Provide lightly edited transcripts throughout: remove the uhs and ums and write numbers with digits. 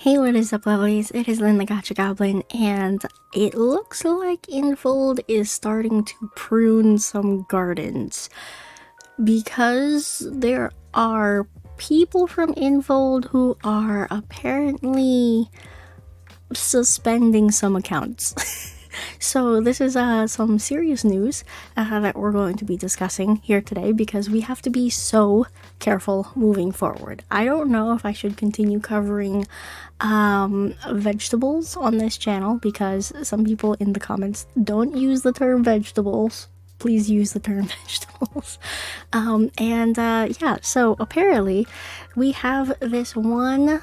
Hey, what is up, lovelies? It is Lynn the Gacha Goblin, and it looks like Infold is starting to prune some gardens because there are people from Infold who are apparently suspending some accounts. So this is some serious news that we're going to be discussing here today because we have to be so careful moving forward. I don't know if I should continue covering vegetables on this channel because some people in the comments don't use the term vegetables. Please use the term vegetables. Yeah, so apparently we have this one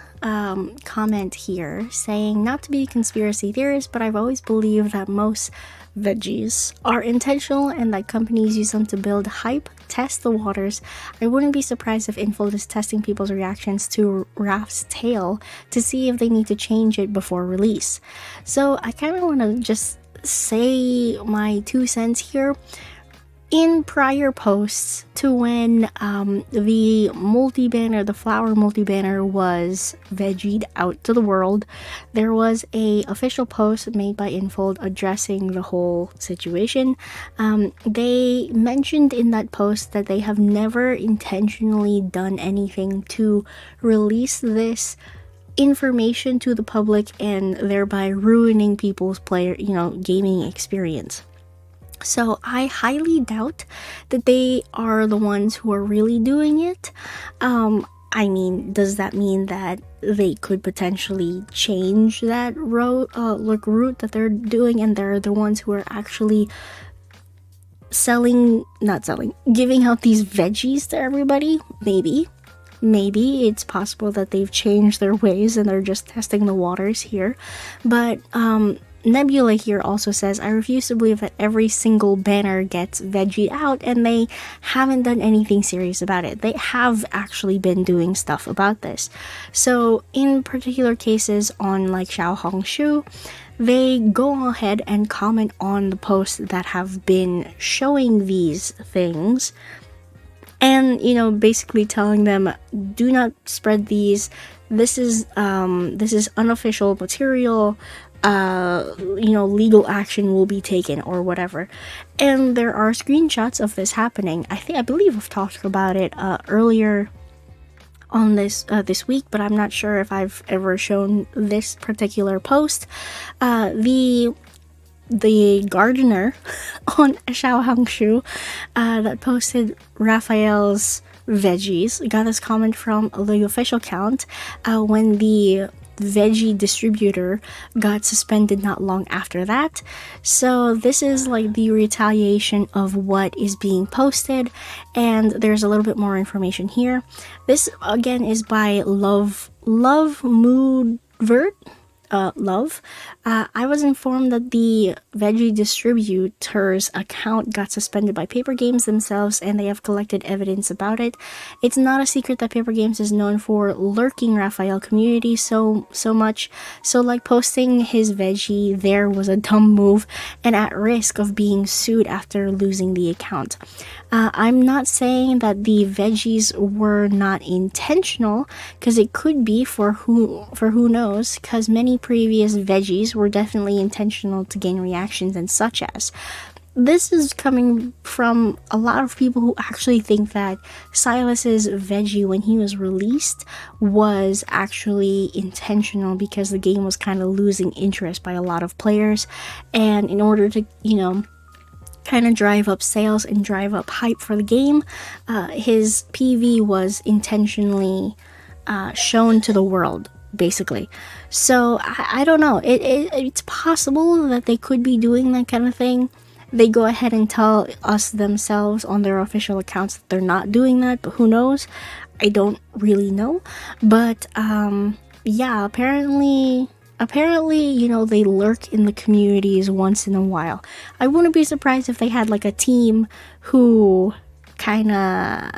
comment here saying, not to be a conspiracy theorist, but I've always believed that most veggies are intentional and that companies use them to build hype, test the waters. I wouldn't be surprised if Infold is testing people's reactions to Raph's tail to see if they need to change it before release. So I kind of want to just say my 2 cents here. In prior posts to when the multi-banner, the flower multi-banner was veggied out to the world, there was a official post made by Infold addressing the whole situation. They mentioned in that post that they have never intentionally done anything to release this information to the public and thereby ruining people's gaming experience. So I highly doubt that they are the ones who are really doing it. I mean, does that mean that they could potentially change that route that they're doing and they're the ones who are actually giving out these veggies to everybody? Maybe it's possible that they've changed their ways and they're just testing the waters here. But Nebula here also says, I refuse to believe that every single banner gets veggied out and they haven't done anything serious about it. They have actually been doing stuff about this. So in particular cases on like Xiaohongshu, they go ahead and comment on the posts that have been showing these things and, basically telling them, do not spread these. This is unofficial material. Legal action will be taken or whatever. And there are screenshots of this happening. I believe I've talked about it earlier on this week, but I'm not sure if I've ever shown this particular post. The gardener on Xiaohongshu that posted Raphael's veggies got this comment from the official account when the veggie distributor got suspended not long after that. So this is like the retaliation of what is being posted, and there's a little bit more information here. This again is by Love Moodvert. I was informed that the veggie distributor's account got suspended by Paper Games themselves, and they have collected evidence about it. It's not a secret that Paper Games is known for lurking Raphael community so much, so like posting his veggie there was a dumb move and at risk of being sued after losing the account. I'm not saying that the veggies were not intentional, because it could be for who knows, because many previous veggies were definitely intentional to gain reactions and such as. This is coming from a lot of people who actually think that Silas's veggie when he was released was actually intentional because the game was kind of losing interest by a lot of players, and in order to, kind of drive up sales and drive up hype for the game, his PV was intentionally shown to the world, basically. So I don't know, it's possible that they could be doing that kind of thing. They go ahead and tell us themselves on their official accounts that they're not doing that, but who knows? I don't really know. But yeah, apparently, they lurk in the communities once in a while. I wouldn't be surprised if they had like a team who kind of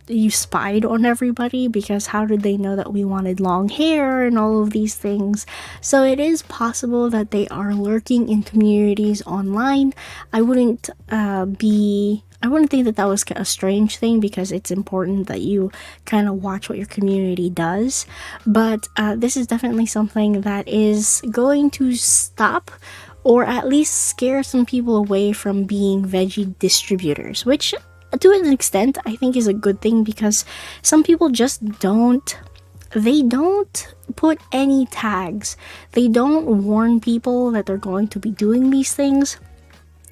you spied on everybody, because how did they know that we wanted long hair and all of these things? So it is possible that they are lurking in communities online. I wouldn't think that that was a strange thing, because it's important that you kind of watch what your community does. But this is definitely something that is going to stop, or at least scare some people away from being veggie distributors, which to an extent I think is a good thing, because some people just don't put any tags. They don't warn people that they're going to be doing these things.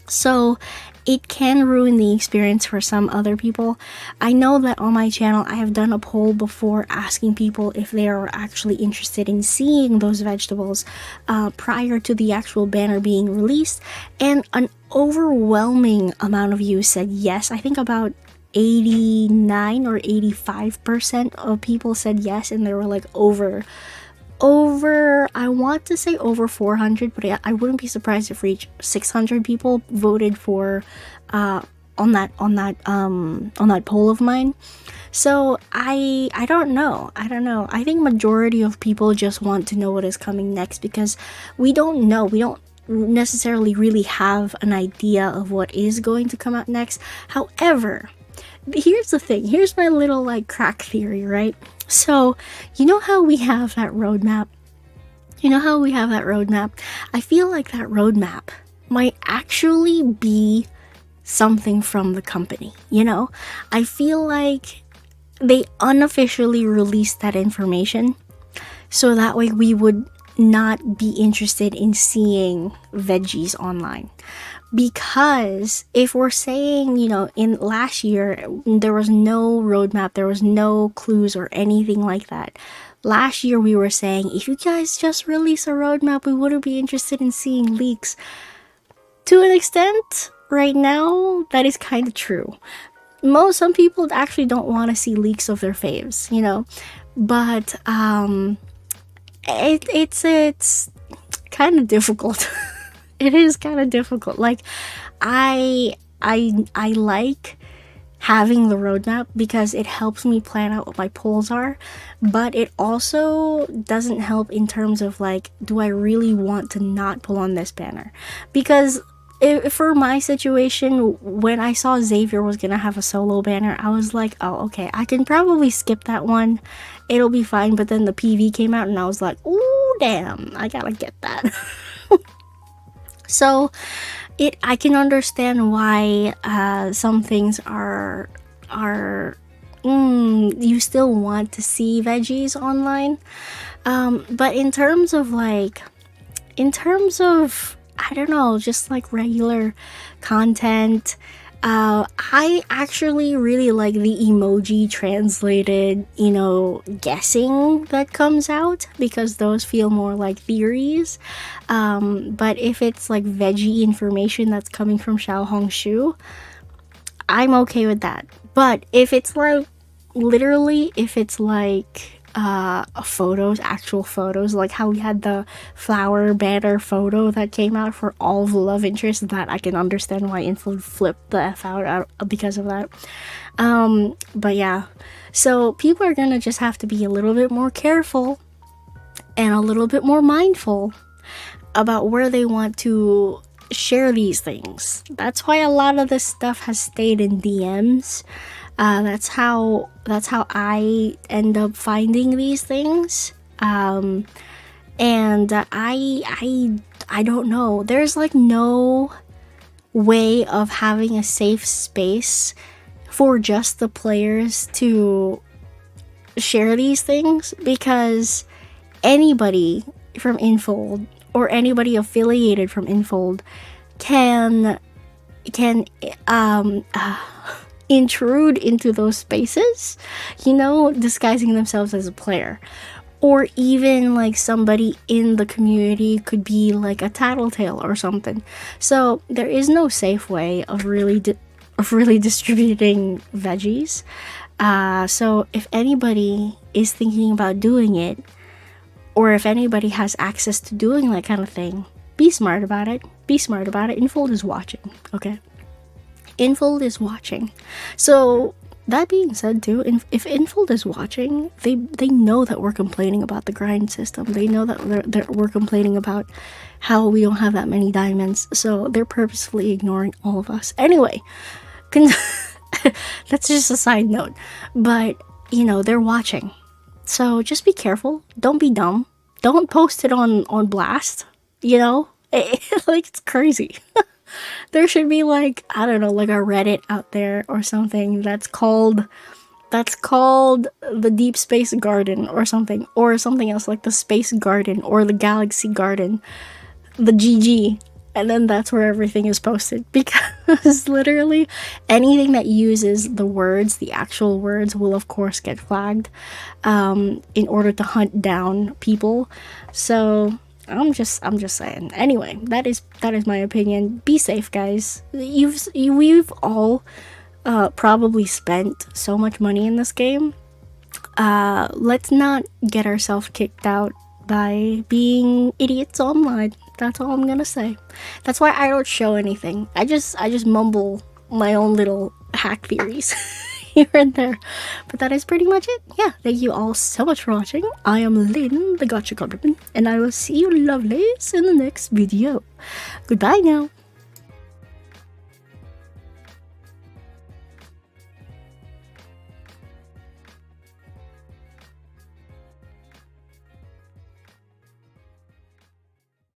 So it can ruin the experience for some other people. I know that on my channel I have done a poll before asking people if they are actually interested in seeing those vegetables prior to the actual banner being released, and an overwhelming amount of you said yes. I think about 89 or 85% of people said yes, and there were like over I want to say over 400, but I wouldn't be surprised if reach 600 people voted for on that poll of mine. So I don't know. I think majority of people just want to know what is coming next, because we don't know. We don't necessarily really have an idea of what is going to come out next. However, here's the thing. Here's my little like crack theory, right? So, you know how we have that roadmap? I feel like that roadmap might actually be something from the company, you know? I feel like they unofficially released that information, so that way we would not be interested in seeing veggies online. Because if we're saying, you know, in last year there was no roadmap, there was no clues or anything like that. Last year we were saying, if you guys just release a roadmap, we wouldn't be interested in seeing leaks. To an extent, right now, that is kind of true. Some people actually don't want to see leaks of their faves, you know. But it's kind of difficult. It is kind of difficult. Like, I like having the roadmap because it helps me plan out what my polls are, but it also doesn't help in terms of like, do I really want to not pull on this banner? Because for my situation, when I saw Xavier was gonna have a solo banner, I was like, oh, okay, I can probably skip that one, it'll be fine. But then the PV came out and I was like, ooh, damn, I gotta get that. So I can understand why some things are you still want to see veggies online, but in terms of I don't know, just like regular content, I actually really like the emoji translated, you know, guessing that comes out, because those feel more like theories. But if it's like veggie information that's coming from Xiaohongshu, I'm okay with that. But if it's like literally, if it's like photos, actual photos, like how we had the flower banner photo that came out for all of the love interests, that I can understand why Infold flipped the F out because of that. But yeah, so people are gonna just have to be a little bit more careful and a little bit more mindful about where they want to share these things. That's why a lot of this stuff has stayed in DMs. That's how I end up finding these things. And I don't know. There's like no way of having a safe space for just the players to share these things, because anybody from Infold or anybody affiliated from Infold can intrude into those spaces, you know, disguising themselves as a player. Or even like somebody in the community could be like a tattletale or something. So there is no safe way of really distributing veggies. So if anybody is thinking about doing it, or if anybody has access to doing that kind of thing, be smart about it. Be smart about it. Infold is watching, okay? Infold is watching. So that being said too, if Infold is watching, they know that we're complaining about the grind system. They know that we're complaining about how we don't have that many diamonds. So they're purposefully ignoring all of us. Anyway, that's just a side note. But, you know, they're watching. So just be careful. Don't be dumb. Don't post it on blast. You know? Like, it's crazy. There should be like, I don't know, like a Reddit out there or something that's called the Deepspace Garden or something else like the Space Garden or the Galaxy Garden, the GG, and then that's where everything is posted, because literally anything that uses the actual words will of course get flagged in order to hunt down people. So I'm just saying. Anyway, that is my opinion. Be safe, guys. We've all probably spent so much money in this game. Let's not get ourselves kicked out by being idiots online. That's all I'm gonna say. That's why I don't show anything. I just mumble my own little hack theories here and there. But that is pretty much it. Yeah, thank you all so much for watching. I am Lynn, the Gacha Compliment, and I will see you lovelies in the next video. Goodbye now.